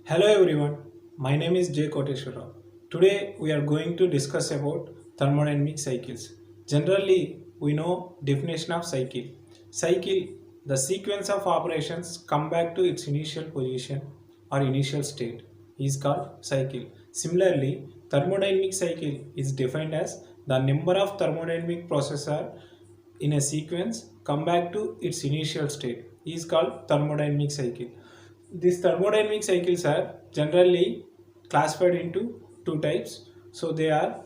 Hello everyone, my name is Jay Koteshwara. Today we are going to discuss about thermodynamic cycles. Generally, we know definition of cycle. Cycle, the sequence of operations come back to its initial position or initial state is called cycle. Similarly, thermodynamic cycle is defined as the number of thermodynamic processes in a sequence come back to its initial state is called thermodynamic cycle. These thermodynamic cycles are generally classified into two types. So they are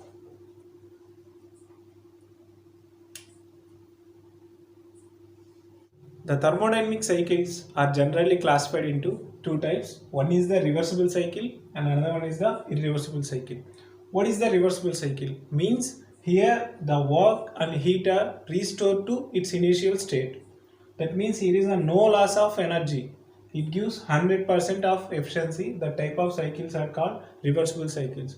the thermodynamic cycles are generally classified into two types. One is the reversible cycle and another one is the irreversible cycle. What is the reversible cycle? Means here the work and heat are restored to its initial state. That means here is a no loss of energy. It gives 100% of efficiency. The type of cycles are called reversible cycles.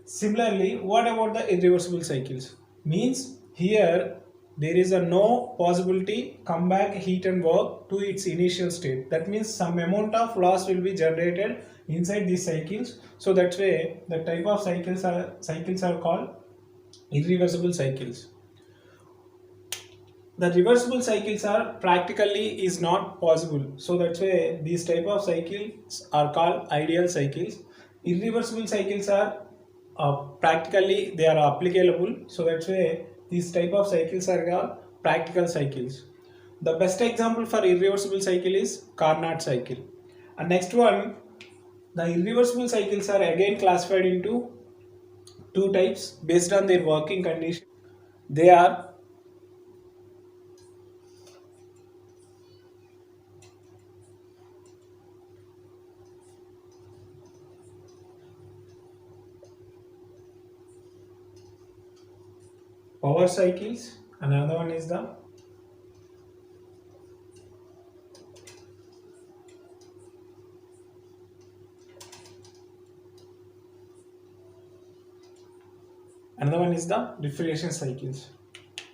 Similarly, what about the irreversible cycles? Means here there is a no possibility come back heat and work to its initial state. That means some amount of loss will be generated inside these cycles. So that's why the type of cycles are called irreversible cycles. The reversible cycles are practically is not possible, so that's why these type of cycles are called ideal cycles. Irreversible cycles are practically they are applicable, so that's why these type of cycles are called practical cycles. The best example for irreversible cycle is Carnot cycle. And next one, the irreversible cycles are again classified into two types based on their working condition. They are power cycles, another one is the refrigeration cycles.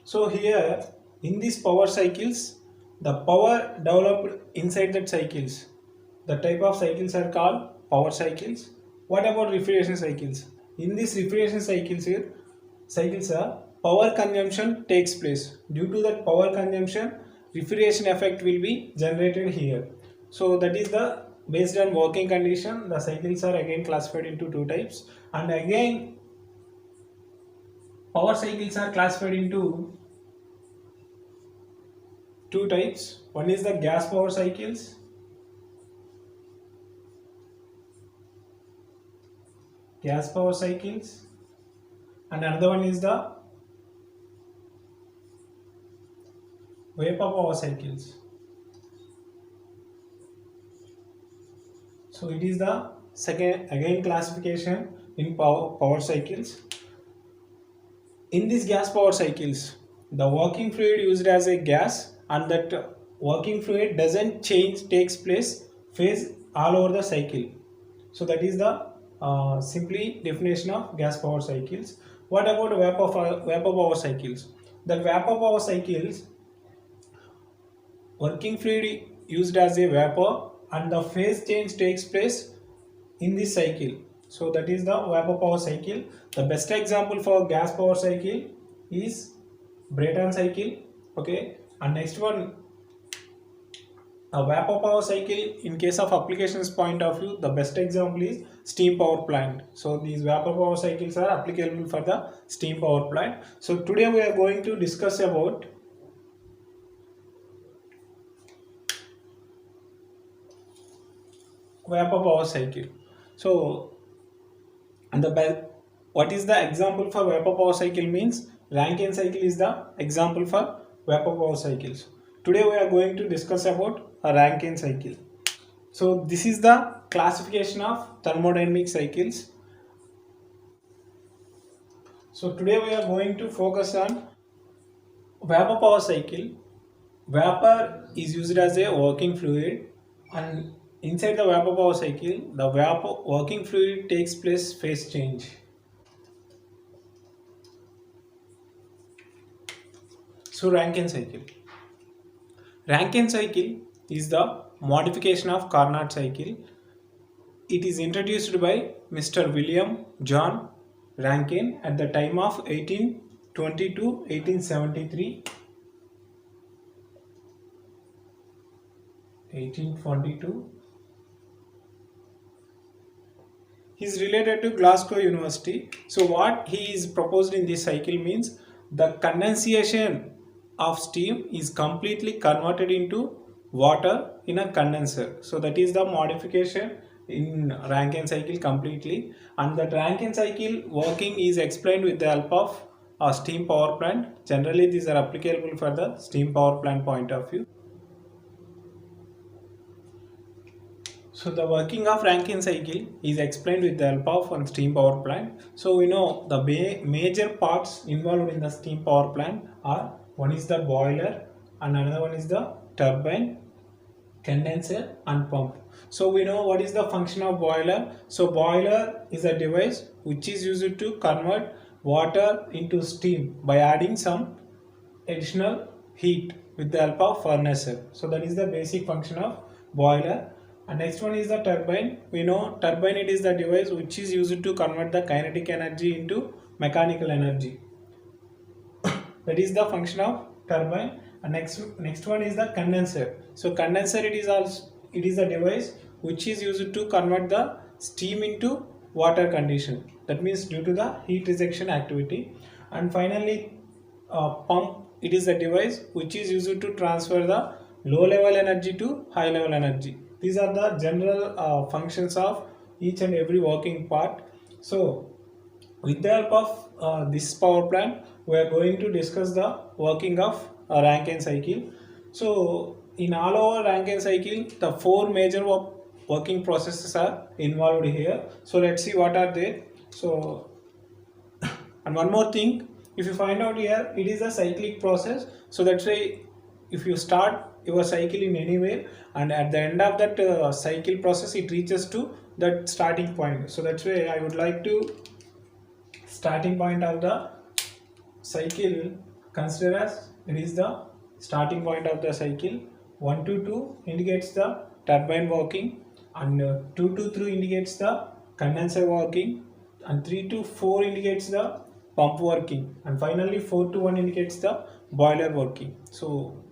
So here in these power cycles, the power developed inside that cycles, the type of cycles are called power cycles. What about refrigeration cycles? In these refrigeration cycles here, cycles are power consumption takes place. Due to that power consumption, refrigeration effect will be generated here. So that is the based on working condition. The cycles are again classified into two types, and again power cycles are classified into two types. One is the gas power cycles, and another one is the vapor power cycles. So it is the second again classification in power cycles. In these gas power cycles, the working fluid used as a gas, and that working fluid doesn't change, takes place phase all over the cycle. So that is the simply definition of gas power cycles. What about vapor power cycles? The vapor power cycles, working fluid used as a vapor and the phase change takes place in this cycle. So that is the vapor power cycle. The best example for gas power cycle is Brayton cycle. Okay, and next one, a vapor power cycle. In case of applications point of view, the best example is steam power plant. So these vapor power cycles are applicable for the steam power plant. So today we are going to discuss about vapor power cycle. So, and what is the example for vapor power cycle means Rankine cycle is the example for vapor power cycles. Today we are going to discuss about a Rankine cycle. So this is the classification of thermodynamic cycles. So today we are going to focus on vapor power cycle. Vapor is used as a working fluid, and inside the vapor power cycle, the vapor working fluid takes place phase change. So Rankine cycle. Rankine cycle is the modification of Carnot cycle. it is introduced by Mr. William John Rankine at the time of 1820 to 1873. 1842. He is related to Glasgow University. So what he is proposed in this cycle means the condensation of steam is completely converted into water in a condenser. So that is the modification in Rankine cycle completely, and that Rankine cycle working is explained with the help of a steam power plant. Generally these are applicable for the steam power plant point of view. So the working of Rankine cycle is explained with the help of one steam power plant. So we know the major parts involved in the steam power plant are, one is the boiler and another one is the turbine, condenser and pump. So we know what is the function of boiler. So boiler is a device which is used to convert water into steam by adding some additional heat with the help of furnace. So that is the basic function of boiler. And next one is the turbine. We know turbine, it is the device which is used to convert the kinetic energy into mechanical energy. That is the function of turbine. And next one is the condenser. So condenser, it is a device which is used to convert the steam into water condition. That means due to the heat rejection activity. And finally pump, it is a device which is used to transfer the low level energy to high level energy. These are the general functions of each and every working part. So with the help of this power plant, we are going to discuss the working of a Rankine cycle. So in all over Rankine cycle, the four major working processes are involved here. So let's see what are they. So and one more thing, if you find out here, it is a cyclic process. So that's why if you start your cycle in any way and at the end of that cycle process, it reaches to that starting point. So that's why I would like to starting point of the cycle consider as it is the starting point of the cycle. 1 to 2 indicates the turbine working, and 2 to 3 indicates the condenser working, and 3 to 4 indicates the pump working, and finally 4 to 1 indicates the boiler working. So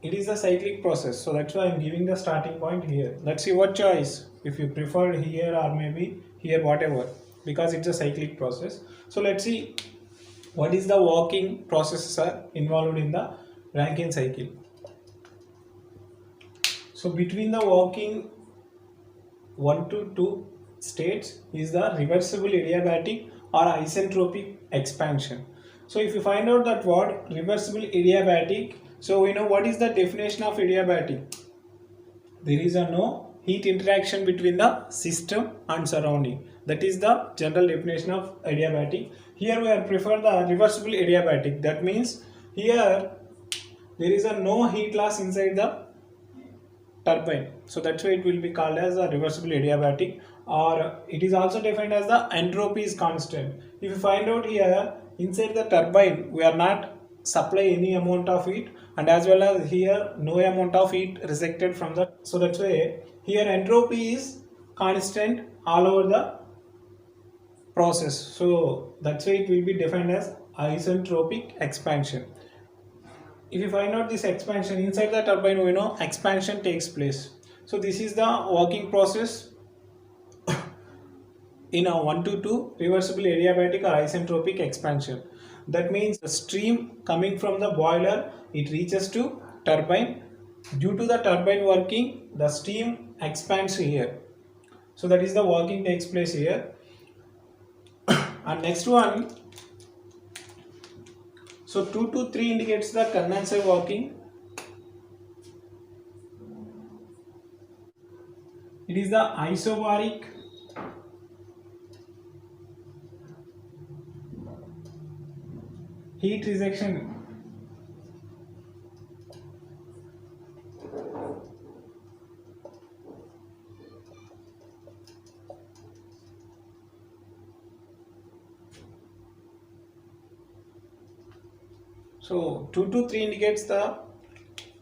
it is a cyclic process. So that's why I'm giving the starting point here. Let's see what choice, if you prefer here or maybe here, whatever, because it's a cyclic process. So let's see what is the working processes are involved in the Rankine cycle. So between the working 1 to 2 states is the reversible adiabatic or isentropic expansion. So if you find out that word reversible adiabatic, so we know what is the definition of adiabatic. There is a no heat interaction between the system and surrounding. That is the general definition of adiabatic. Here we are prefer the reversible adiabatic. That means here there is a no heat loss inside the turbine. So that's why it will be called as a reversible adiabatic, or it is also defined as the entropy is constant. If you find out here inside the turbine, we are not supply any amount of heat, and as well as here no amount of heat rejected from the. So that's why here entropy is constant all over the process. So that's why it will be defined as isentropic expansion. If you find out this expansion inside the turbine, we know expansion takes place. So this is the working process in a 1 to 2 reversible adiabatic or isentropic expansion. That means the stream coming from the boiler, it reaches to turbine. Due to the turbine working, the steam expands here. So that is the working takes place here. And next one, so 2 to 3 indicates the condenser working. It is the isobaric heat rejection. So 2 to 3 indicates the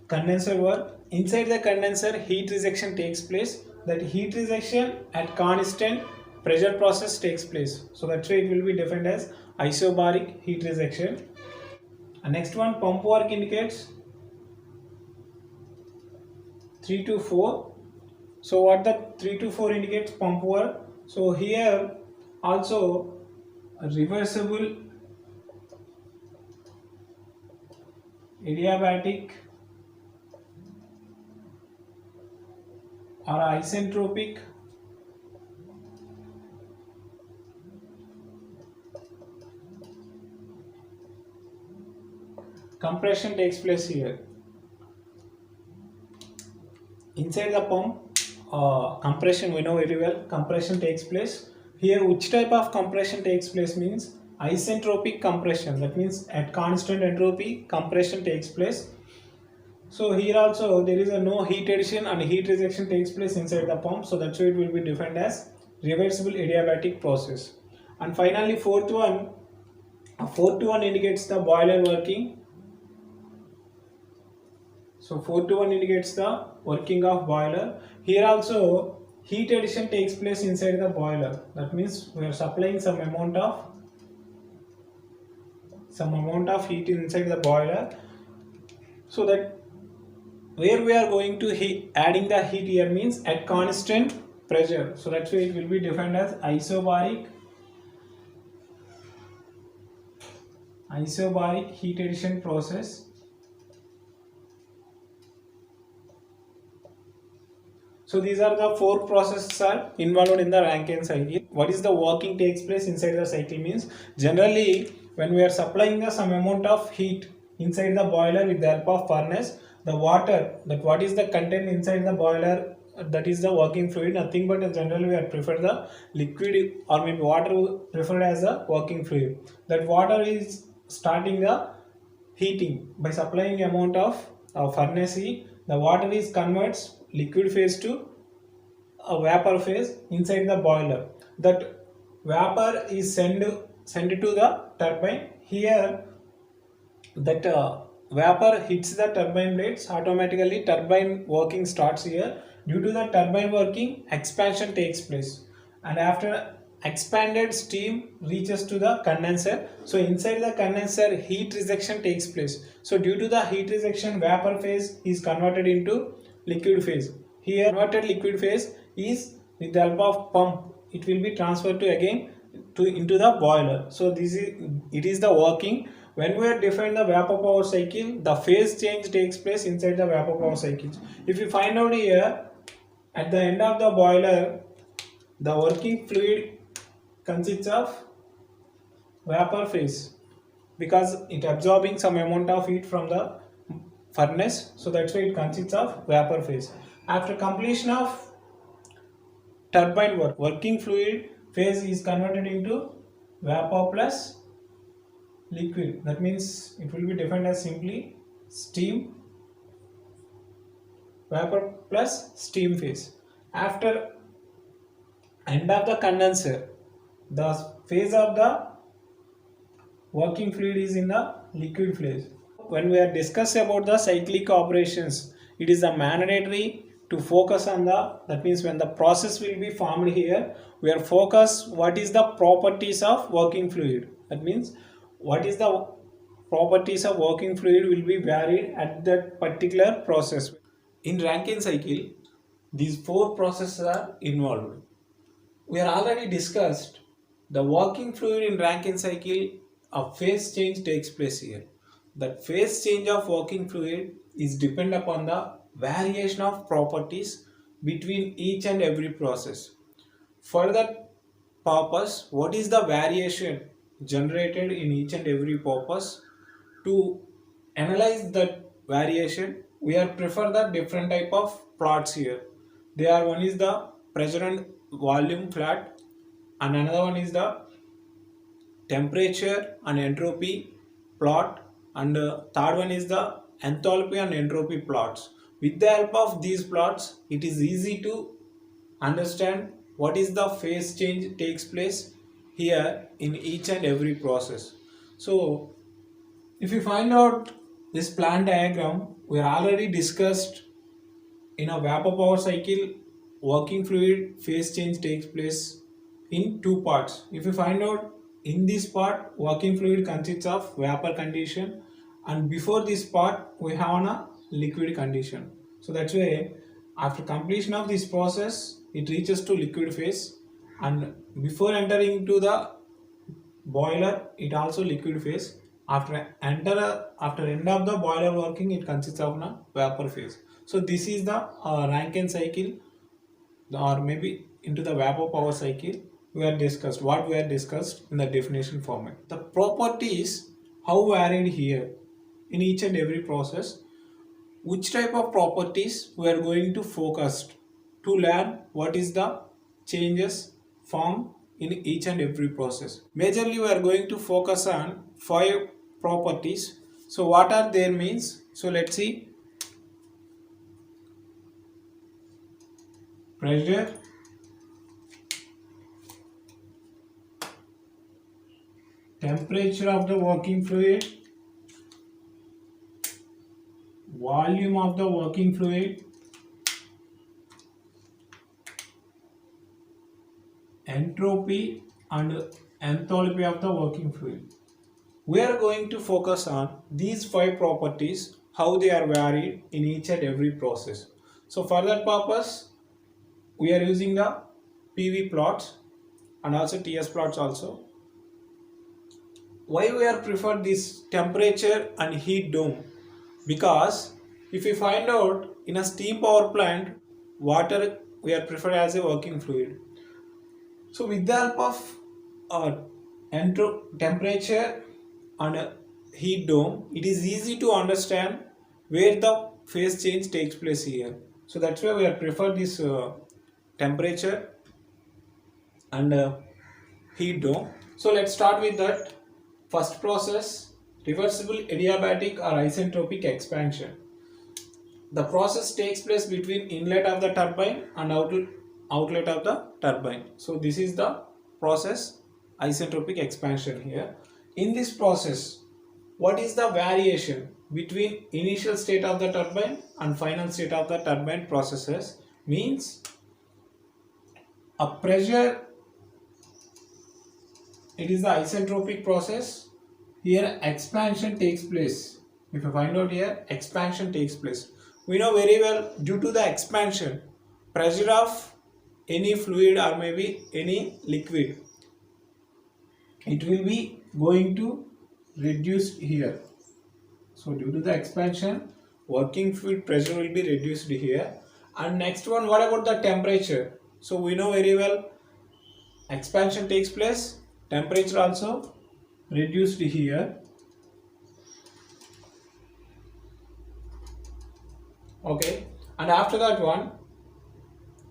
condenser work. Inside the condenser, heat rejection takes place. that heat rejection at constant pressure process takes place. So that's why it will be defined as isobaric heat rejection. And next one, pump work indicates 3 to 4. So what the 3 to 4 indicates pump work. So here also a reversible adiabatic or isentropic compression takes place here. Inside the pump, compression, we know very well, compression takes place. Here which type of compression takes place means isentropic compression, that means at constant entropy compression takes place. So here also there is a no heat addition and heat rejection takes place inside the pump, so that's why it will be defined as reversible adiabatic process. And finally fourth one indicates the boiler working. So 4 to 1 indicates the working of boiler. Here also heat addition takes place inside the boiler. That means we are supplying some amount of heat inside the boiler. So that where we are going to adding the heat here means at constant pressure. So that's why it will be defined as isobaric heat addition process. So these are the 4 processes are involved in the Rankine cycle. What is the working takes place inside the cycle means generally when we are supplying some amount of heat inside the boiler with the help of furnace, the water, that what is the content inside the boiler, that is the working fluid, nothing but generally we are prefer the liquid or maybe water preferred as a working fluid. That water is starting the heating by supplying amount of furnace heat. The water is converts liquid phase to a vapor phase inside the boiler. That vapor is sent to the turbine. Here that vapor hits the turbine blades, automatically turbine working starts here. Due to the turbine working, expansion takes place, and after expanded steam reaches to the condenser. So inside the condenser heat rejection takes place. So due to the heat rejection, vapor phase is converted into liquid phase. Here converted liquid phase is with the help of pump, it will be transferred to again into the boiler. So it is the working. When we are define the vapor power cycle, the phase change takes place inside the vapor power cycle. If you find out here at the end of the boiler, the working fluid consists of vapor phase because it absorbing some amount of heat from the furnace, so that's why it consists of vapor phase. After completion of turbine work, working fluid phase is converted into vapor plus liquid. That means it will be defined as simply steam, vapor plus steam phase. After end of the condenser, the phase of the working fluid is in the liquid phase. When we are discussing about the cyclic operations, it is a mandatory to focus on that means when the process will be formed here, we are focus what is the properties of working fluid. That means what is the properties of working fluid will be varied at that particular process. In Rankine cycle, these 4 processes are involved. We are already discussed the working fluid in Rankine cycle, a phase change takes place here. That phase change of working fluid is depend upon the variation of properties between each and every process. For that purpose, what is the variation generated in each and every purpose? To analyze that variation, we are prefer the different type of plots here. One is the pressure and volume plot, and another one is the temperature and entropy plot, and third one is the enthalpy and entropy plots. With the help of these plots, it is easy to understand what is the phase change takes place here in each and every process. So if you find out this plant diagram, we are already discussed in a vapor power cycle working fluid phase change takes place in two parts. If you find out, in this part working fluid consists of vapor condition, and before this part we have a liquid condition. So that's why after completion of this process it reaches to liquid phase, and before entering into the boiler it also liquid phase. After end of the boiler working it consists of a vapor phase. So this is the Rankine cycle, or maybe into the vapor power cycle we are discussed, what we are discussed in the definition format. The properties how varied here in each and every process, which type of properties we are going to focus to learn what is the changes formed in each and every process. Majorly we are going to focus on 5 properties. So what are their means? So let's see. Pressure, temperature of the working fluid, volume of the working fluid, entropy and enthalpy of the working fluid. We are going to focus on these 5 properties, how they are varied in each and every process. So for that purpose we are using the PV plots and also TS plots also. Why we are prefer this temperature and heat dome? Because if we find out in a steam power plant, water we are preferred as a working fluid. So with the help of temperature and heat dome, it is easy to understand where the phase change takes place here. So that's why we are prefer this temperature and heat dome. So let's start with that. First process, reversible adiabatic or isentropic expansion. The process takes place between inlet of the turbine and outlet of the turbine. So this is the process isentropic expansion here. In this process, what is the variation between initial state of the turbine and final state of the turbine processes? Means a pressure, it is the isentropic process. Here expansion takes place. If you find out here, expansion takes place. We know very well, due to the expansion, pressure of any fluid or maybe any liquid, it will be going to reduce here. So due to the expansion, working fluid pressure will be reduced here. And next one, what about the temperature? So we know very well, expansion takes place, temperature also reduced here. Okay, and after that one,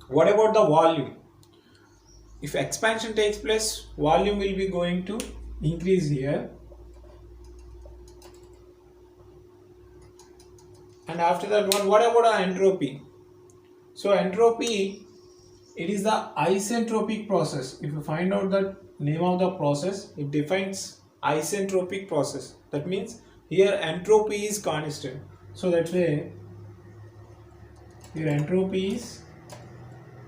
what about the volume? If expansion takes place, volume will be going to increase here. And after that one, what about entropy? So entropy, it is the isentropic process. If you find out the name of the process, it defines isentropic process. That means here entropy is constant. So that's why here entropy is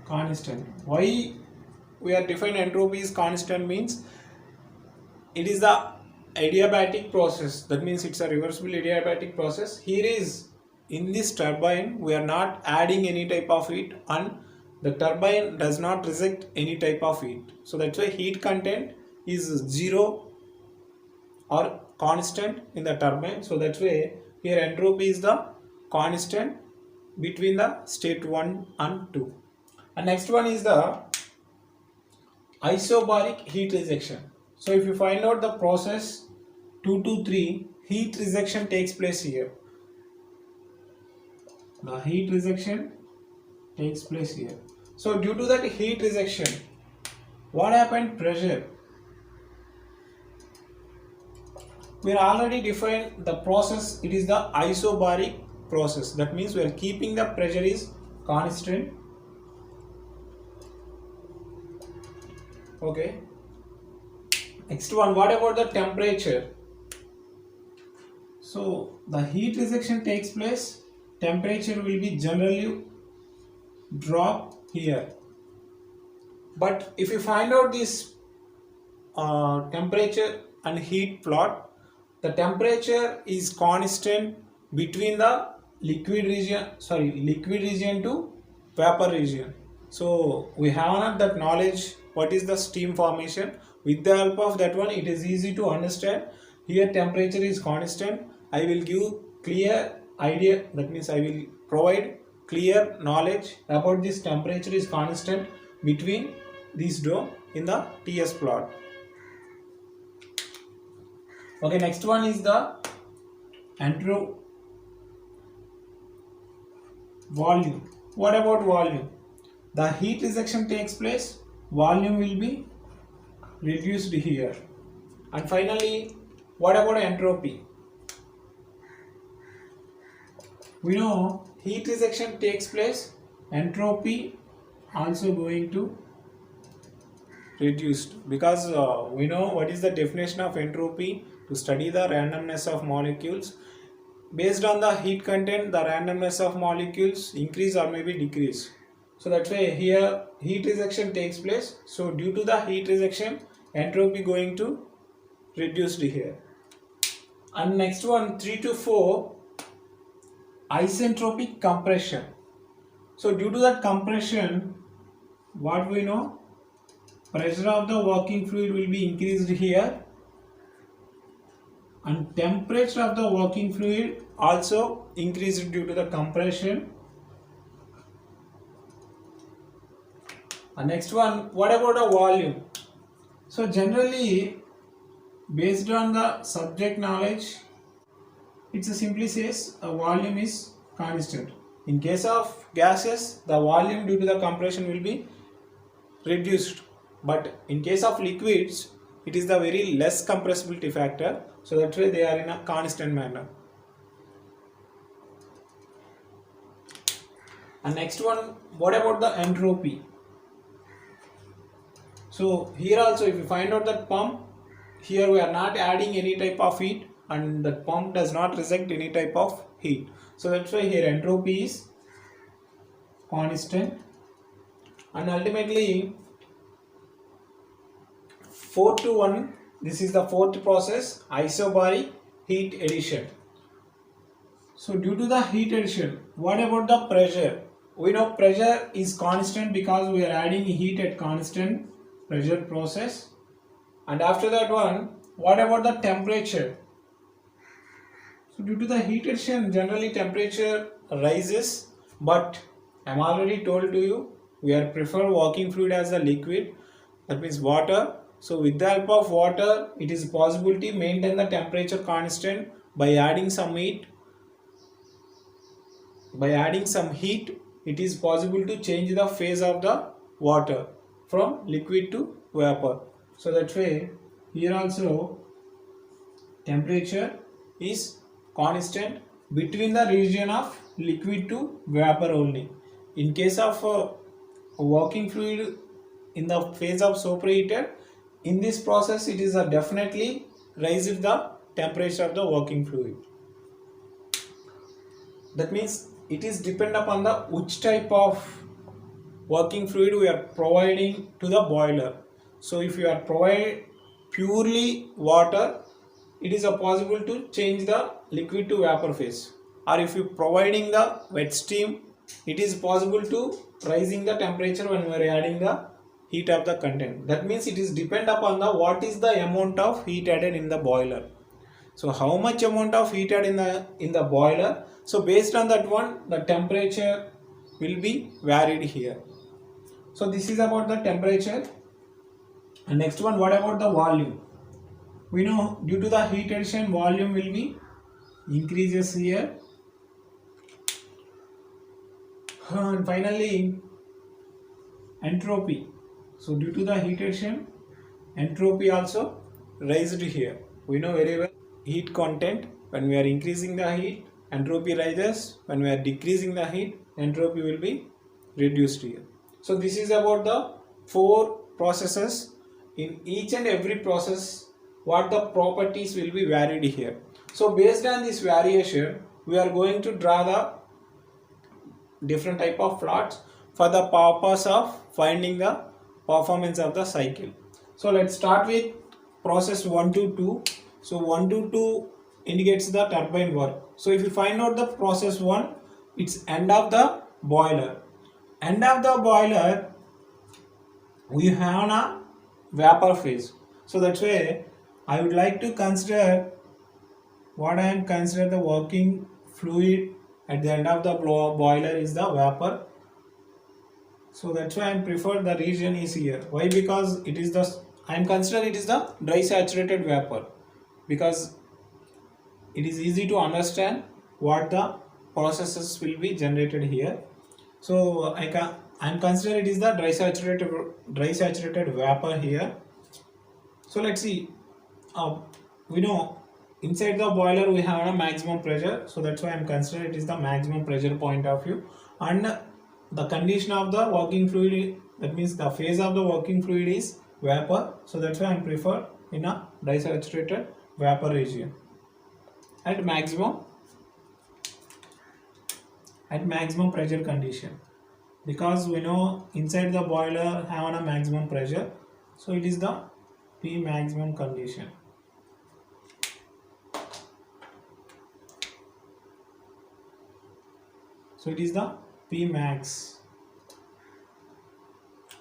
constant. Why we are defined entropy is constant? Means it is the adiabatic process. That means it's a reversible adiabatic process. Here is, in this turbine we are not adding any type of heat, and the turbine does not reject any type of heat. So that's why heat content is 0 or constant in the turbine. So that's why here entropy is the constant between the state 1 and 2. And next one is the isobaric heat rejection. So if you find out the process 2 to 3, heat rejection takes place here. The heat rejection takes place here. So due to that heat rejection, what happened? Pressure. We are already defined the process, it is the isobaric process. That means we are keeping the pressure is constant. Okay. Next one, what about the temperature? So the heat rejection takes place, temperature will be generally drop here. But if you find out this temperature and heat plot, the temperature is constant between the liquid region to vapor region. So we have not that knowledge what is the steam formation. With the help of that one, it is easy to understand. Here temperature is constant. I will give clear idea, that means I will provide clear knowledge about this temperature is constant between this dome in the TS plot. Okay, next one is the volume. What about volume? The heat rejection takes place, volume will be reduced here. And finally, what about entropy? We know heat rejection takes place, entropy also going to reduced, because we know what is the definition of entropy. To study the randomness of molecules based on the heat content, the randomness of molecules increase or maybe decrease. So that's why here heat rejection takes place. So due to the heat rejection, entropy going to reduced here. And next one, 3 to 4, isentropic compression. So due to that compression, what we know, pressure of the working fluid will be increased here, and temperature of the working fluid also increased due to the compression. And next one, what about the volume? So generally, based on the subject knowledge, it simply says a volume is constant. In case of gases, the volume due to the compression will be reduced, but in case of liquids, it is the very less compressibility factor, so that's why they are in a constant manner. And next one, what about the entropy? So here also, if you find out that pump, here we are not adding any type of heat, and the pump does not reject any type of heat, so that's why here entropy is constant. And ultimately 4 to 1, this is the fourth process, isobaric heat addition. So due to the heat addition, what about the pressure? We know pressure is constant because we are adding heat at constant pressure process. And after that one, what about the temperature? So due to the heat addition, generally temperature rises, but I am already told to you, we are prefer working fluid as a liquid, that means water. So with the help of water, it is possible to maintain the temperature constant by adding some heat. By adding some heat, it is possible to change the phase of the water from liquid to vapor. So that way, here also temperature is constant between the region of liquid to vapor only. In case of working fluid in the phase of superheated, in this process it is definitely raised the temperature of the working fluid. That means it is depend upon the which type of working fluid we are providing to the boiler. So if you are providing purely water, it is possible to change the liquid to vapor phase, or if you providing the wet steam, it is possible to raising the temperature when we are adding the heat of the content. That means it is depend upon the what is the amount of heat added in the boiler. So how much amount of heat added in the boiler, so based on that one, the temperature will be varied here. So this is about the temperature. And next one, what about the volume? We know due to the heat addition, volume will be increases here. And finally, entropy. So due to the heat addition, entropy also raised here. We know very well heat content, when we are increasing the heat, entropy rises. When we are decreasing the heat, entropy will be reduced here. So this is about the 4 processes. In each and every process, what the properties will be varied here. So based on this variation, we are going to draw the different type of plots. for the purpose of finding the performance of the cycle. So let's start with process 1 to 2. So 1 to 2 indicates the turbine work. So if you find out the process 1, it's end of the boiler. End of the boiler, we have a vapor phase. So that's why I would like to consider what I am consider the working fluid at the end of the boiler is the vapor. So that's why I am prefer the region is here. Why? Because it is the I am consider it is the dry saturated vapor, because it is easy to understand what the processes will be generated here. So I am consider it is the dry saturated vapor here. So let's see. We know inside the boiler we have a maximum pressure, so that's why I am consider it is the maximum pressure point of view, and the condition of the working fluid, that means the phase of the working fluid is vapor, so that's why I am prefer in a dry saturated vapor region at maximum pressure condition, because we know inside the boiler have a maximum pressure, so it is the P maximum condition. So it is the P max.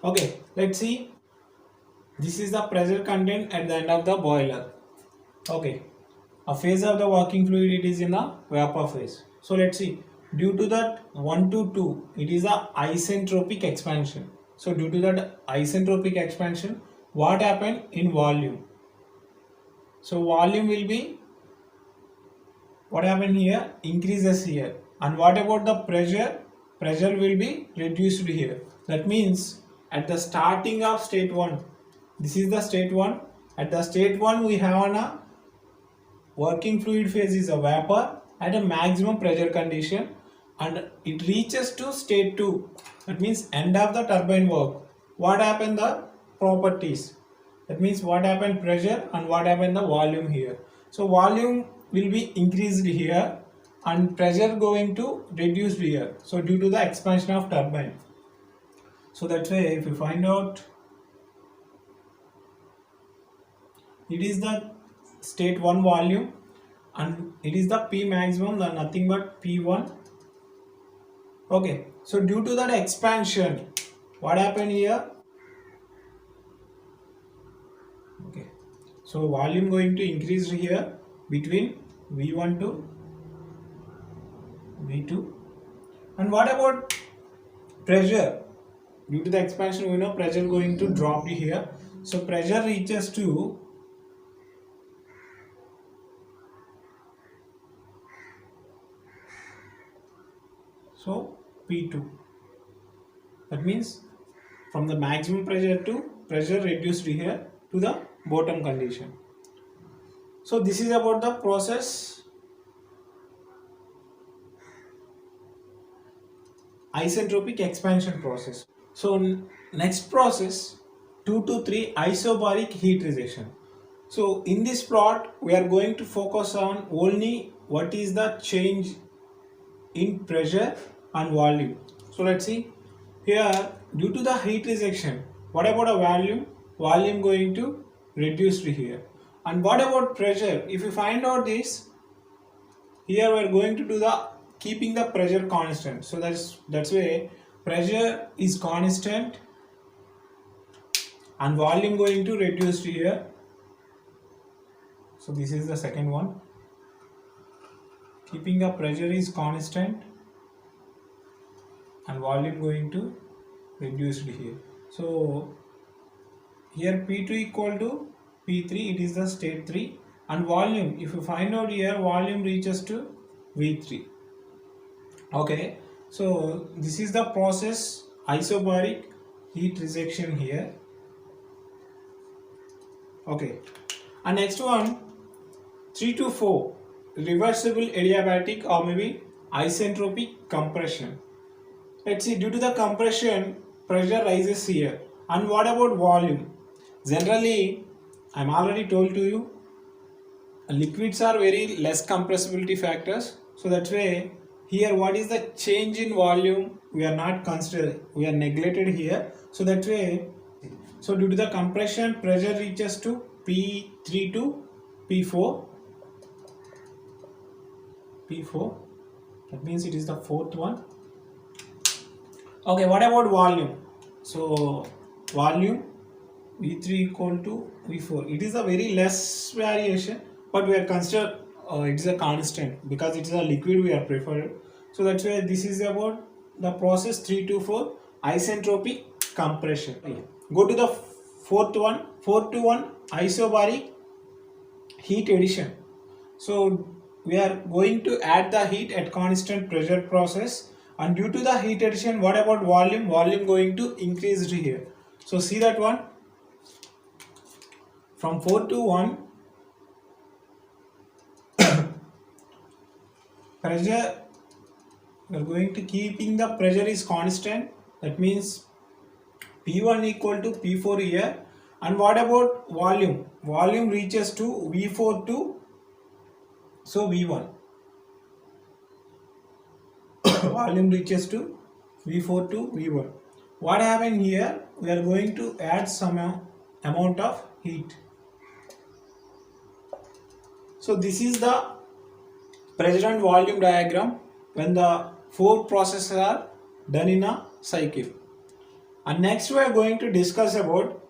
Okay, let's see. This is the pressure content at the end of the boiler. Okay, a phase of the working fluid, it is in the vapor phase. So let's see. Due to that 1 to 2, it is a isentropic expansion. So due to that isentropic expansion, what happened in volume? So volume will be, what happened here? Increases here. And what about the pressure? Pressure will be reduced here. That means at the starting of state 1, this is the state 1. At the state 1 we have a working fluid phase is a vapor at a maximum pressure condition, and it reaches to state 2. That means end of the turbine work. What happened the properties? That means what happened pressure and what happened the volume here. So volume will be increased here and pressure going to reduce here. So due to the expansion of turbine. So that's why if you find out, it is the state 1 volume and it is the P maximum, the nothing but P1. Okay, so due to that expansion, what happened here? Okay, so volume going to increase here between V1 to V2. And what about pressure? Due to the expansion, we know pressure going to drop here. So pressure reaches to P2. That means from the maximum pressure to pressure reduced here to the bottom condition. So this is about the process isentropic expansion process. So next process 2 to 3 isobaric heat rejection. So in this plot we are going to focus on only what is the change in pressure and volume. So let's see here, due to the heat rejection, what about a volume? Volume going to reduce here. And what about pressure? If you find out this, here we are going to do the keeping the pressure constant. So that's why pressure is constant and volume going to reduce here. So this is the second one. Keeping the pressure is constant and volume going to reduce here. So here P2 equal to P3, it is the state 3, and volume, if you find out here, volume reaches to V3. Okay, so this is the process isobaric heat rejection here. Okay, and next one 3 to 4 reversible adiabatic or maybe isentropic compression. Let's see, due to the compression, pressure rises here. And what about volume? Generally, I'm already told to you, liquids are very less compressibility factors. So that's why here what is the change in volume we are not considering, we are neglected here. So that way, so due to the compression, pressure reaches to P3 to P4. That means it is the fourth one. Okay, what about volume? So volume V3 equal to V4. It is a very less variation, but we are considered it is a constant because it is a liquid we are preferred. So that's why this is about the process 3 to 4 isentropic compression. Go to the fourth one, 4 to 1 isobaric heat addition. So we are going to add the heat at constant pressure process, and due to the heat addition, what about volume? Volume going to increase here. So see that one, from 4 to 1 pressure, we are going to keeping the pressure is constant. That means P1 equal to P4 here. And what about volume? Volume reaches to V4 to, so V1. Volume reaches to V4 to V1. What happened here? We are going to add some amount of heat. So this is the pressure and volume diagram when the four processes are done in a cycle. And next we are going to discuss about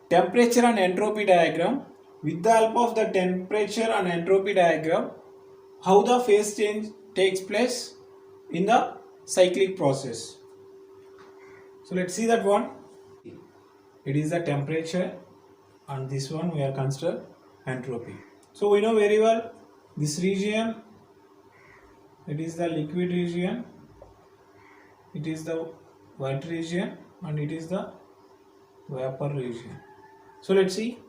temperature and entropy diagram. With the help of the temperature and entropy diagram, how the phase change takes place in the cyclic process. So let's see that one. It is the temperature, and this one we are considered entropy. So we know very well this region, it is the liquid region, it is the wet region, and it is the vapor region. So let's see.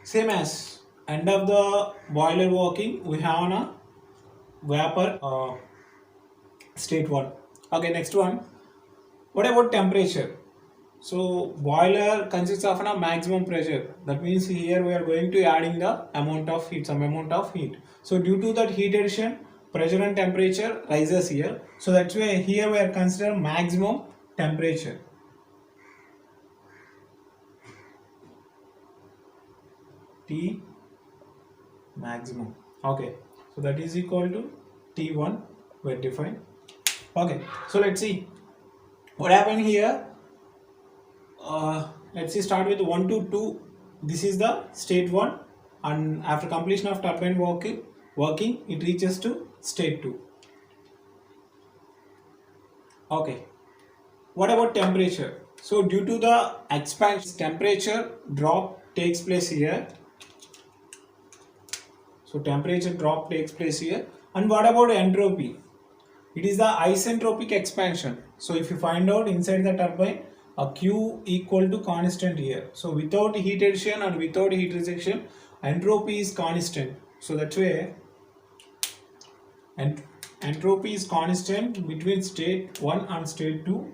Same as end of the boiler working, we have a vapor state 1. Okay, next one. What about temperature? So boiler consists of a maximum pressure. That means here we are going to adding the amount of heat, some amount of heat. So due to that heat addition, pressure and temperature rises here. So that's why here we are considering maximum temperature. T maximum. Okay, so that is equal to T1 we define. Okay, so let's see what happened here. Let's see, start with 1 to 2. This is the state 1, and after completion of turbine working it reaches to state 2. Okay, what about temperature? So due to the expansion, temperature drop takes place here. So temperature drop takes place here. And what about entropy? It is the isentropic expansion. So if you find out inside the turbine, a Q equal to constant here. So without heat addition and without heat rejection, entropy is constant. So that's why entropy is constant between state 1 and state 2.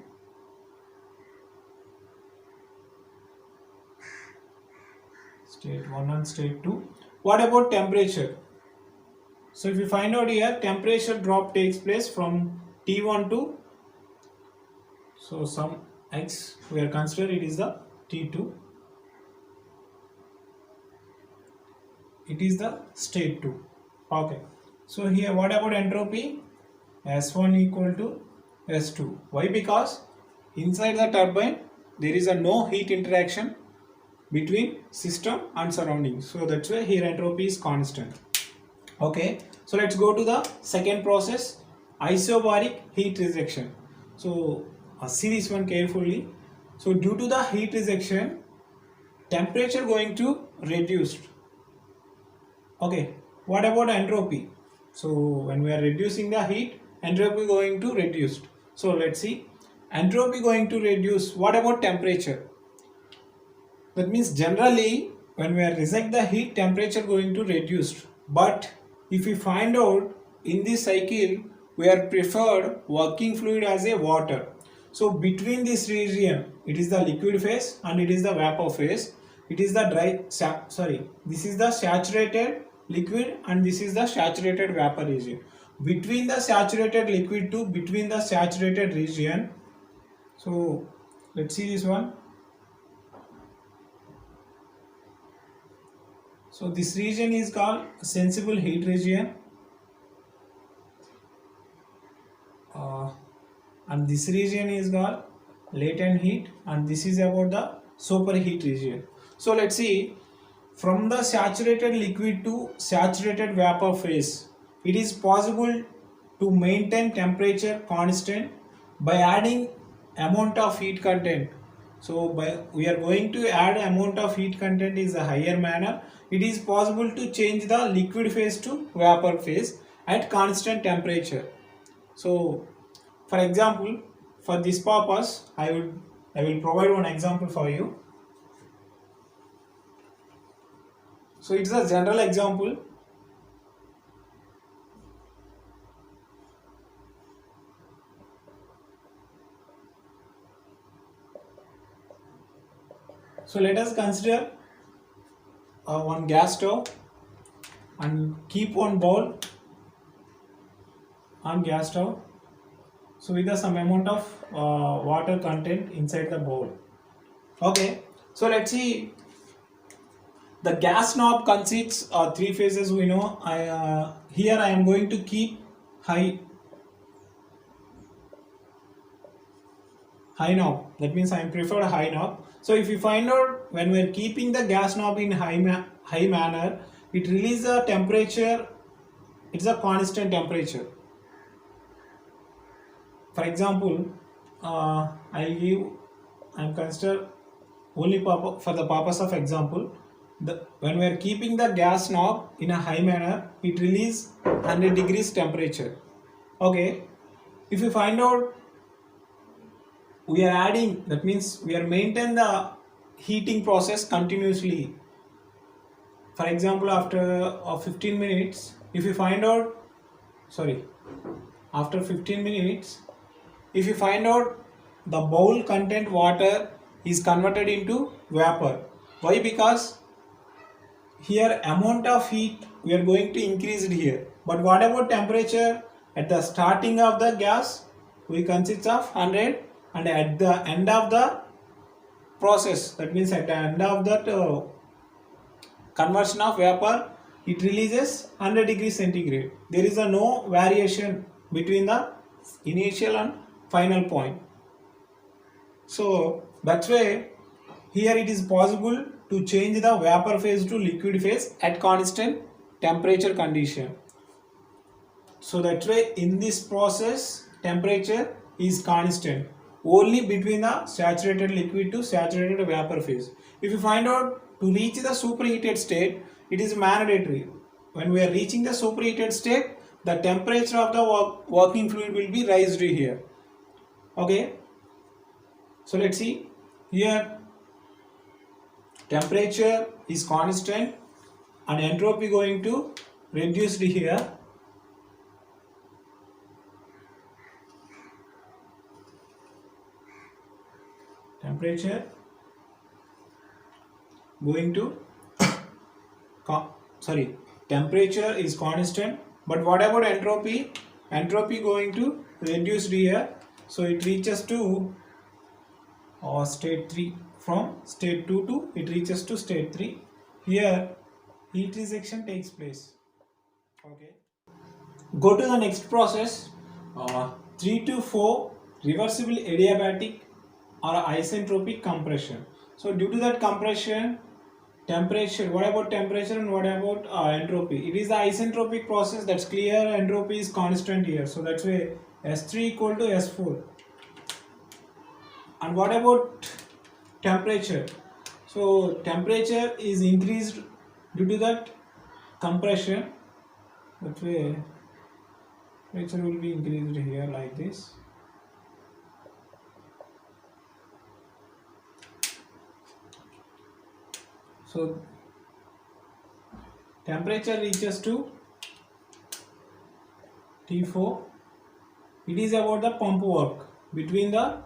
State 1 and state 2. What about temperature? So if you find out here, temperature drop takes place from T1 to, so some X we are consider it is the T2. It is the state 2. Okay. So here what about entropy? S1 equal to S2. Why? Because inside the turbine there is a no heat interaction between system and surroundings. So that's why here entropy is constant. Okay. So let's go to the second process, isobaric heat rejection. So see this one carefully. So due to the heat rejection, temperature going to reduced. Okay. What about entropy? So when we are reducing the heat, entropy going to reduced. So let's see. Entropy going to reduce. What about temperature? That means generally when we are reject the heat, temperature going to reduced. But if we find out in this cycle, we are preferred working fluid as a water. So between this region, it is the liquid phase and it is the vapor phase. It is the this is the saturated liquid and this is the saturated vapor region. Between the saturated liquid to between the saturated region, so let's see this one. So this region is called sensible heat region, and this region is called latent heat, and this is about the superheat region. So let's see, from the saturated liquid to saturated vapor phase, it is possible to maintain temperature constant by adding amount of heat content. So we are going to add amount of heat content is a higher manner. It is possible to change the liquid phase to vapor phase at constant temperature. So for example, for this purpose, I will provide one example for you. So it's a general example. So let us consider one gas stove and keep one bowl on gas stove. So with some amount of water content inside the bowl. Okay, so let's see. The gas knob consists of three phases. We know. Here I am going to keep high knob. That means I am preferred high knob. So if you find out when we are keeping the gas knob in high manner, it releases a temperature. It's a constant temperature. For example, I'm consider only for the purpose of example. When we are keeping the gas knob in a high manner, it releases 100 degrees temperature. Okay, if you find out we are adding, that means we are maintaining the heating process continuously. For example, after 15 minutes, if you find out, after 15 minutes, if you find out the bowl content water is converted into vapor. Why? Because here amount of heat we are going to increase it here. But what about temperature? At the starting of the gas, we consist of 100, and at the end of the process, that means at the end of that conversion of vapor, it releases 100 degrees centigrade. There is no variation between the initial and final point. So that's why here it is possible to change the vapor phase to liquid phase at constant temperature condition. So that way in this process temperature is constant only between the saturated liquid to saturated vapor phase. If you find out to reach the superheated state, it is mandatory. When we are reaching the superheated state, the temperature of the working fluid will be raised here. Okay, so let's see here. Temperature is constant and entropy going to reduced here. Temperature going to temperature is constant, but what about entropy? Entropy going to reduced here, so it reaches to state 3. From state 2 to it reaches to state 3. Here heat rejection takes place. Okay, go to the next process. 3 to 4 reversible adiabatic or isentropic compression. So due to that compression, temperature, what about temperature and what about entropy? It is the isentropic process, that's clear. Entropy is constant here, so that's why S3 equal to S4. And what about temperature? So temperature is increased due to that compression, that way temperature will be increased here like this. So temperature reaches to T4. It is about the pump work between the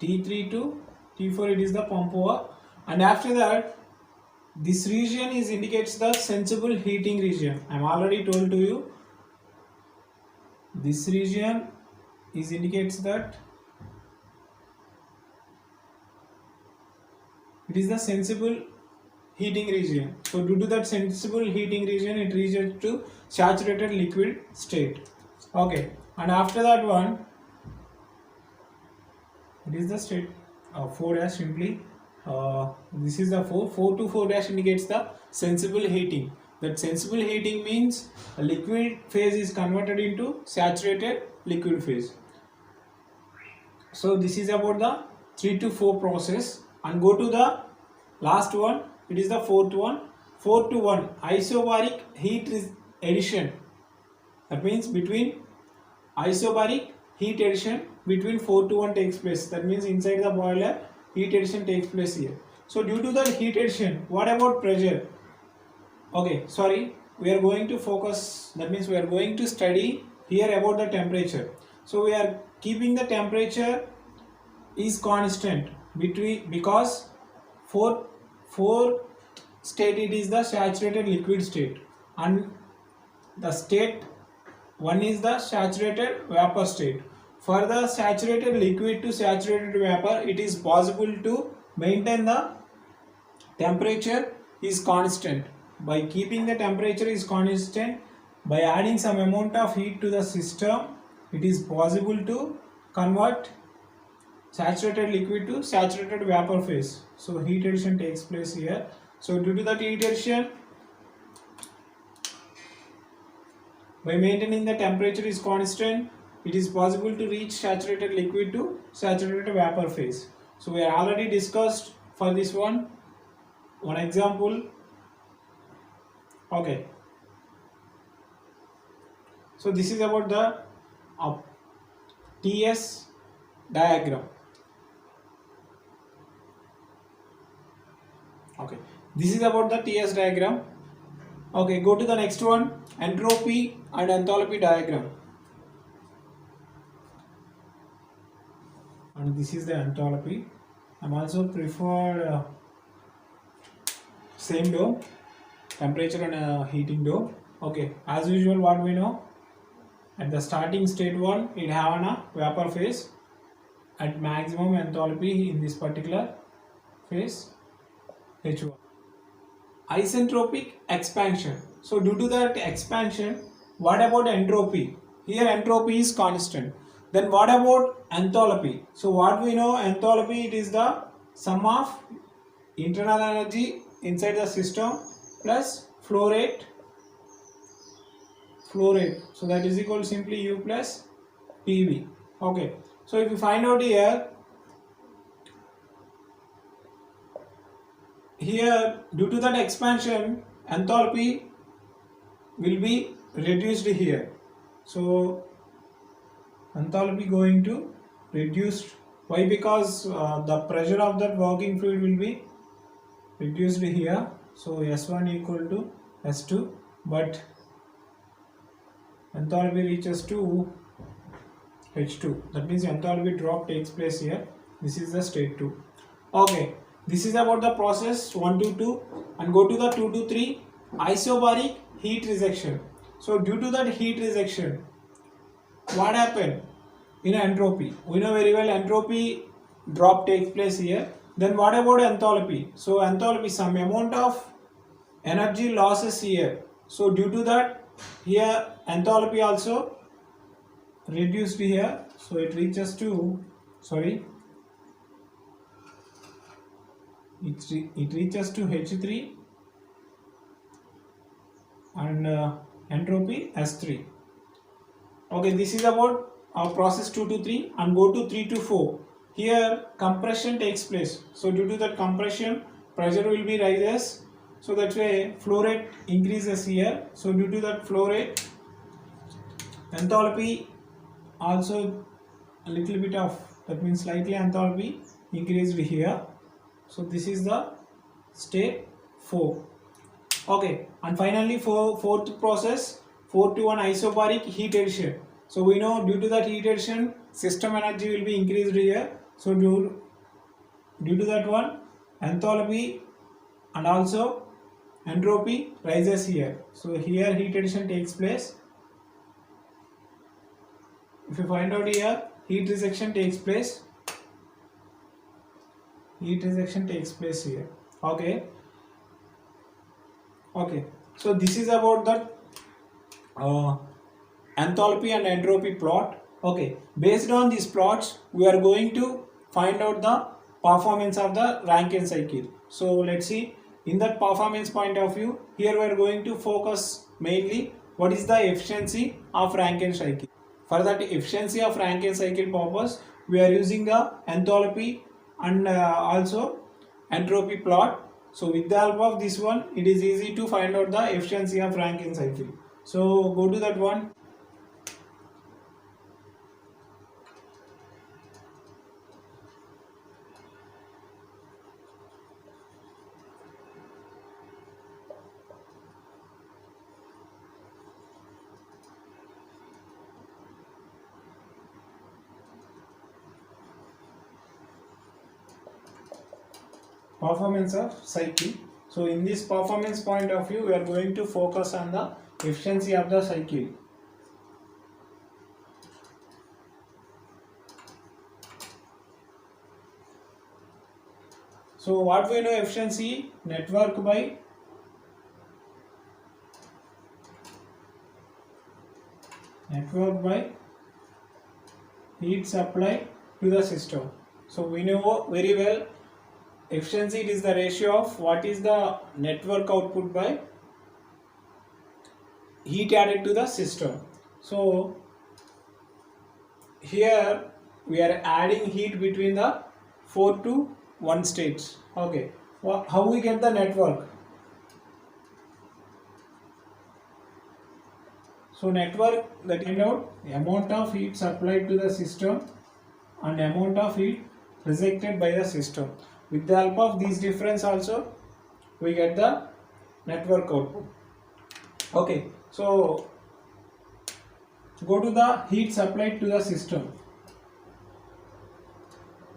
T3 to T4. It is the pump work, and after that This region is indicates the sensible heating region. I am already told to you. This region is indicates that it is the sensible heating region. So due to that sensible heating region, it reaches to saturated liquid state. Okay, and after that one, it is the state 4 dash simply. This is the 4 to 4 dash indicates the sensible heating. That sensible heating means a liquid phase is converted into saturated liquid phase. So this is about the 3 to 4 process, and go to the last one. It is the fourth one. 4 to 1 isobaric heat addition. That means between isobaric heat addition between 4 to 1 takes place. That means inside the boiler heat addition takes place here. So due to that heat addition, what about pressure? Okay, sorry, we are going to focus, that means we are going to study here about the temperature. So we are keeping the temperature is constant between, because for state it is the saturated liquid state, and the state 1 is the saturated vapor state. For the saturated liquid to saturated vapor, it is possible to maintain the temperature is constant. By keeping the temperature is constant, by adding some amount of heat to the system, it is possible to convert saturated liquid to saturated vapor phase. So heat addition takes place here. So due to that heat addition, by maintaining the temperature is constant, it is possible to reach saturated liquid to saturated vapor phase. So we are already discussed for this one example. Okay, so this is about the TS diagram. Okay, this is about the TS diagram. Okay, go to the next one, entropy and enthalpy diagram. And this is the enthalpy. I'm also prefer same dome, temperature and heating dome. Okay, as usual, what we know, at the starting state 1, it have a vapor phase at maximum enthalpy in this particular phase, H1. Isentropic expansion. So due to that expansion, what about entropy? Here entropy is constant. Then what about enthalpy? So what we know, enthalpy, it is the sum of internal energy inside the system plus flow rate. So that is equal to simply U plus PV. Okay, so if you find out here due to that expansion, enthalpy will be reduced here. So enthalpy going to reduced. Why? Because the pressure of that working fluid will be reduced here. So S1 equal to S2, but enthalpy reaches to H2. That means enthalpy drop takes place here. This is the state 2. Okay, this is about the process 1 to 2, and go to the 2 to 3, isobaric heat rejection. So due to that heat rejection, what happened in entropy? We know very well entropy drop takes place here. Then what about enthalpy? So enthalpy, some amount of energy losses here. So due to that, here enthalpy also reduced here. So it reaches to, it reaches to H3 and entropy S3. Okay, this is about our process 2 to 3, and go to 3 to 4. Here compression takes place. So due to that compression, pressure will be rises. So that way flow rate increases here. So due to that flow rate, enthalpy also a little bit of, that means slightly enthalpy increased here. So this is the state 4. Okay, and finally fourth process 4 to 1 isobaric heat addition. So we know due to that heat addition, system energy will be increased here. So due to that one, enthalpy and also entropy rises here. So here heat addition takes place. If you find out here, heat rejection takes place. Heat rejection takes place here. Okay. So this is about the enthalpy and entropy plot. Okay. Based on these plots, we are going to find out the performance of the Rankine cycle. So let's see. In that performance point of view, here we are going to focus mainly what is the efficiency of Rankine cycle. For that efficiency of Rankine cycle purpose, we are using the enthalpy and also entropy plot. So with the help of this one, it is easy to find out the efficiency of Rankine cycle. So go to that one. Performance of cycle. So in this performance point of view, we are going to focus on the efficiency of the cycle. So what we know efficiency, network by heat supply to the system. So we know very well efficiency, it is the ratio of what is the network output by heat added to the system. So here we are adding heat between the 4 to 1 states. Okay, how we get the network? So network, that find out amount of heat supplied to the system and amount of heat rejected by the system. With the help of these difference also, we get the network output. Okay, so go to the heat supplied to the system.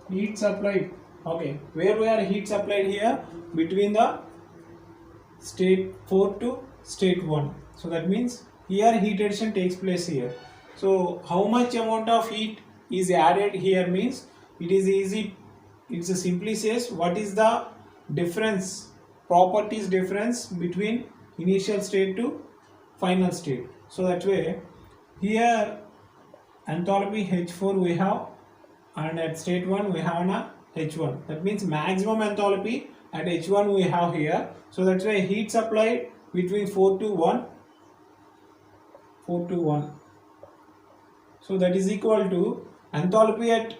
Heat supplied. Okay, where we are heat supplied here? Between the state 4 to state 1. So that means here heat addition takes place here. So how much amount of heat is added here means it is easy. It simply says what is the difference, properties difference between initial state to final state. So that way here enthalpy H4 we have, and at state 1 we have a H1. That means maximum enthalpy at H1 we have here. So that's why heat supplied between 4 to 1. So that is equal to enthalpy at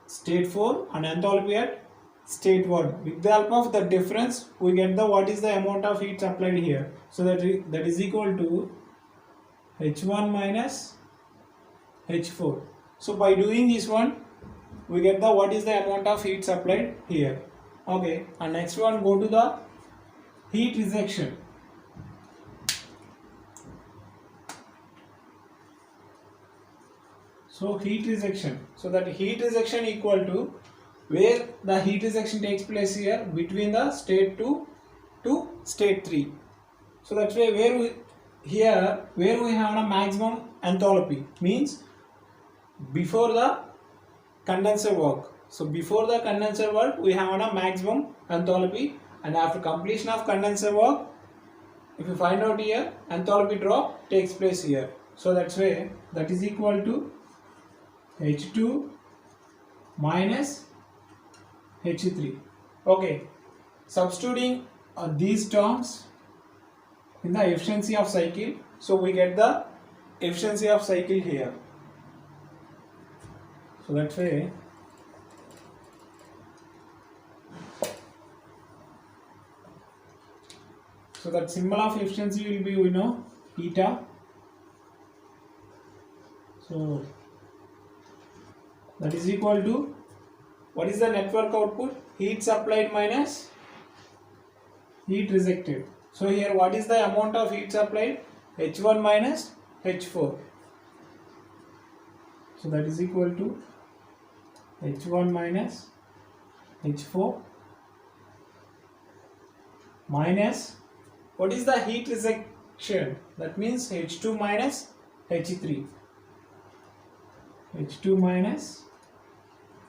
state 4 and enthalpy at state 1. With the help of the difference, we get the what is the amount of heat supplied here. So that is equal to H1 minus H4. So by doing this one, we get the what is the amount of heat supplied here. Okay, and next one, go to the heat rejection. So heat rejection. So that heat rejection equal to where the heat rejection takes place here between the state 2 to state 3. So that's why where we have a maximum enthalpy means before the condenser work. So before the condenser work we have a maximum enthalpy, and after completion of condenser work, if you find out here, enthalpy drop takes place here. So that's why that is equal to H2 minus H3. Okay, substituting these terms in the efficiency of cycle, so we get the efficiency of cycle here. So that's why that symbol of efficiency will be, we know, eta. So that is equal to what is the network output? Heat supplied minus heat rejected. So here what is the amount of heat supplied? H1 minus H4. So that is equal to H1 minus H4 minus, what is the heat rejection? That means H2 minus H3. H2 minus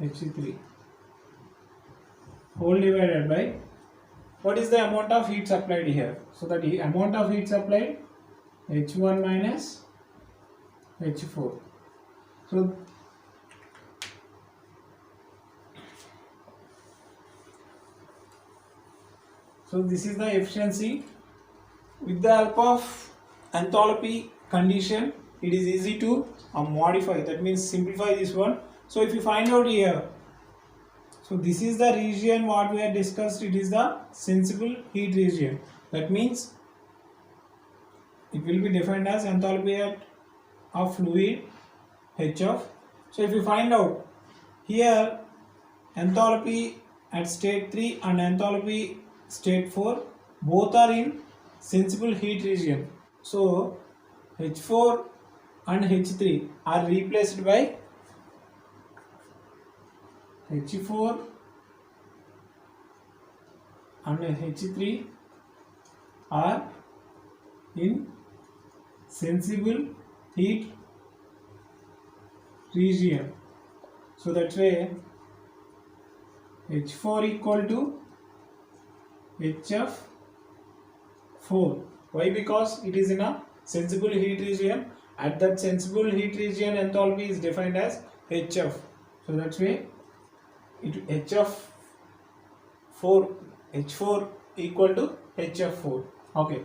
H3 whole divided by, what is the amount of heat supplied here? So that the amount of heat supplied, H1 minus H4. So this is the efficiency. With the help of enthalpy condition, it is easy to modify, that means simplify this one. So if you find out here, so this is the region what we have discussed, it is the sensible heat region. That means it will be defined as enthalpy of fluid HF. So if you find out here, enthalpy at state 3 and enthalpy state 4 both are in sensible heat region. So H4 and H3 are replaced by H4 and H3 are in sensible heat region. So that way H4 equal to HF4. Why? Because it is in a sensible heat region. At that sensible heat region, enthalpy is defined as HF. So that's why it HF4, H4 equal to HF4. Okay.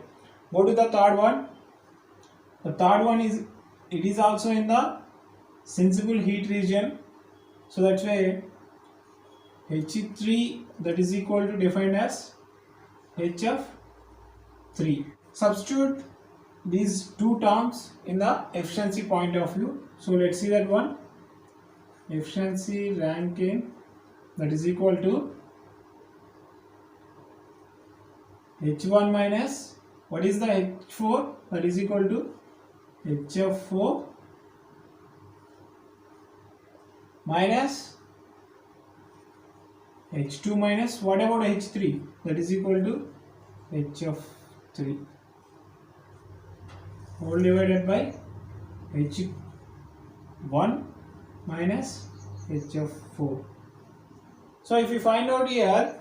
Go to the third one. The third one is, it is also in the sensible heat region. So that's why H3, that is equal to defined as HF3. Substitute these two terms in the efficiency point of view. So let's see that one. Efficiency Rankine, that is equal to H1 minus, what is the H4? That is equal to HF4 minus H2 minus, what about H3? That is equal to HF3 whole divided by H1 minus HF4. So if you find out here,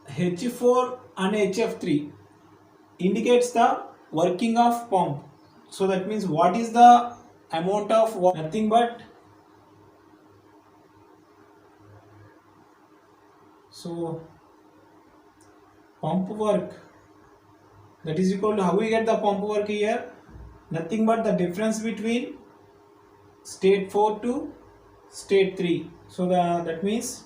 H4 and HF3 indicates the working of pump. So that means what is the amount of work? Nothing but, so pump work, that is equal to, how we get the pump work here? Nothing but the difference between state 4 to state 3. So that means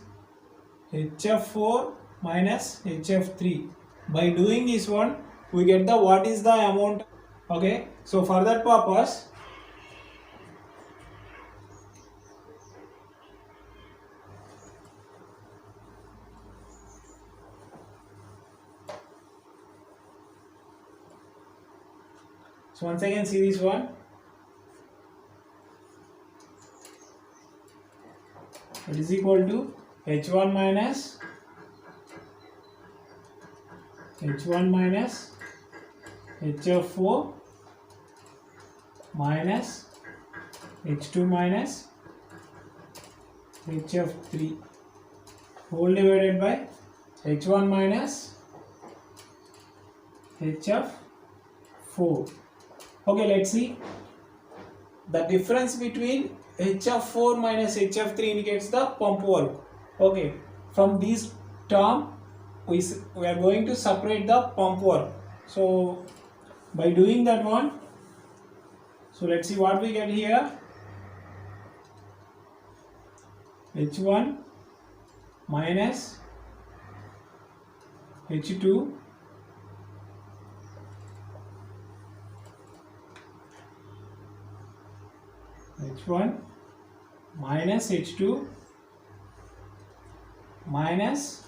HF4 minus HF3. By doing this one, we get the what is the amount. Okay, so for that purpose, so once again see this one. It is equal to H1 minus HF4 minus H2 minus HF3 whole divided by H1 minus HF4. Okay, let's see. The difference between HF4 minus HF3 indicates the pump work. Okay, from this term we are going to separate the pump work. So by doing that one, so let's see what we get here. H1 minus H2 H1 minus H2 minus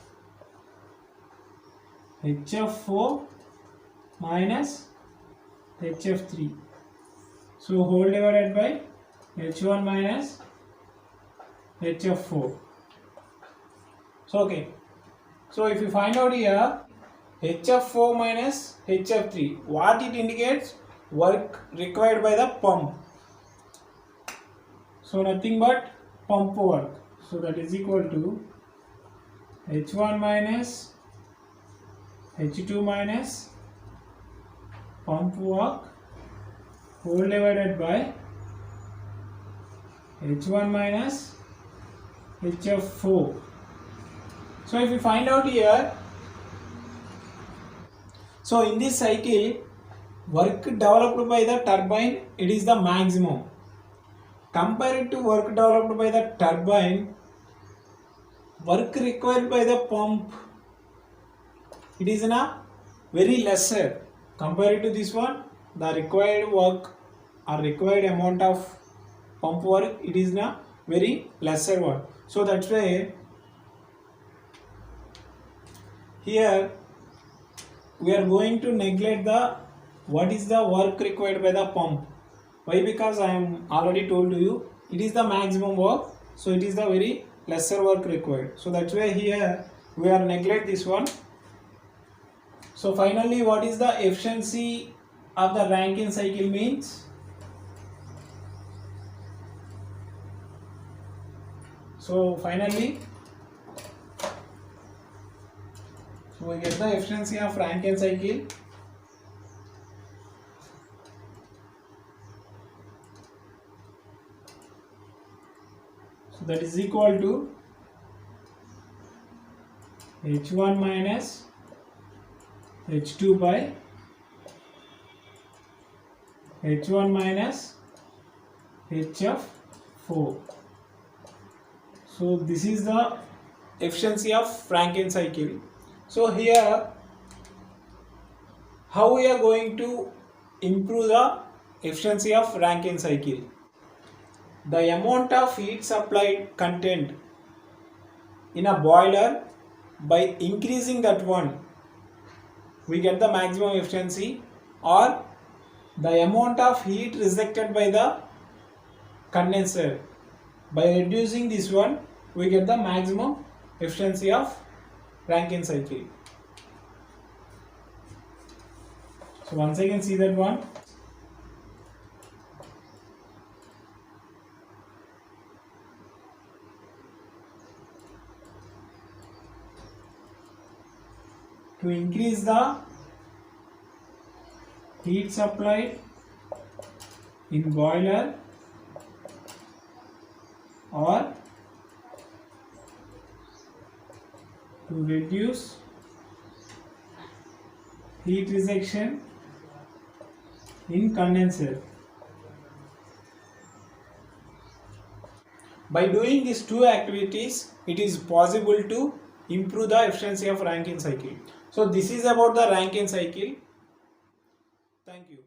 HF4 minus HF3. So whole divided by H1 minus HF4. So okay, So if you find out here HF4 minus HF3, what it indicates? Work required by the pump. So nothing but pump work. So that is equal to H1 minus H2 minus pump work whole divided by H1 minus HF4. So if we find out here, so in this cycle, work developed by the turbine, it is the maximum. Compared to work developed by the turbine, work required by the pump, it is in a very lesser. Compared to this one, the required work or required amount of pump work, it is in a very lesser one. So that's why here we are going to neglect the what is the work required by the pump. Why? Because I am already told you it is the maximum work, so it is the very lesser work required. So that's why here we are neglect this one. So finally, what is the efficiency of the Rankine cycle means? So finally, so we get the efficiency of Rankine cycle. So that is equal to H1 minus H2 by H1 minus HF4. So this is the efficiency of Rankine cycle. So here, how we are going to improve the efficiency of Rankine cycle? The amount of heat supplied content in a boiler, by increasing that one, we get the maximum efficiency, or the amount of heat rejected by the condenser, by reducing this one, we get the maximum efficiency of Rankine cycle. So once again see that one. To increase the heat supply in boiler, or to reduce heat rejection in condenser. By doing these two activities, it is possible to improve the efficiency of Rankine cycle. So this is about the Rankine cycle. Thank you.